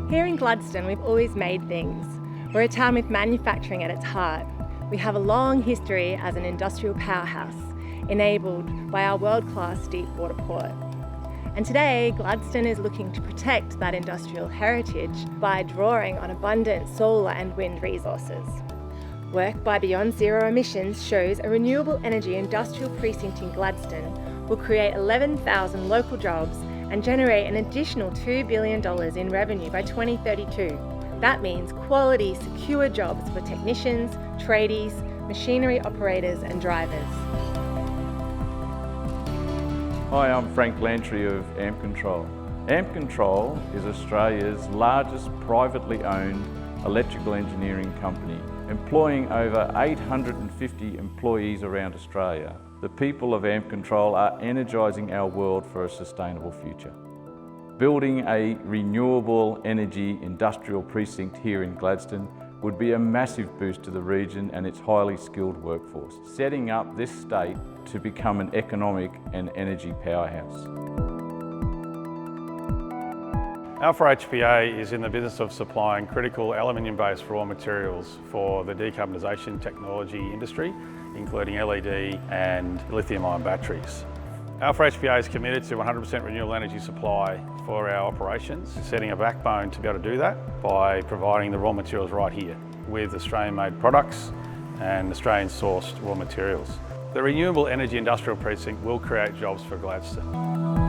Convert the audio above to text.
Here in Gladstone, we've always made things. We're a town with manufacturing at its heart. We have a long history as an industrial powerhouse, enabled by our world-class deep water port. And today, Gladstone is looking to protect that industrial heritage by drawing on abundant solar and wind resources. Work by Beyond Zero Emissions shows a renewable energy industrial precinct in Gladstone will create 11,000 local jobs and generate an additional $2 billion in revenue by 2032. That means quality, secure jobs for technicians, tradies, machinery operators and drivers. Hi, I'm Frank Lantry of AMP Control. AMP Control is Australia's largest privately owned electrical engineering company, employing over 850 employees around Australia. The people of AMP Control are energising our world for a sustainable future. Building a renewable energy industrial precinct here in Gladstone would be a massive boost to the region and its highly skilled workforce, setting up this state to become an economic and energy powerhouse. Alpha HPA is in the business of supplying critical aluminium-based raw materials for the decarbonisation technology industry, including LED and lithium-ion batteries. Alpha HPA is committed to 100% renewable energy supply for our operations, setting a backbone to be able to do that by providing the raw materials right here with Australian-made products and Australian-sourced raw materials. The Renewable Energy Industrial Precinct will create jobs for Gladstone.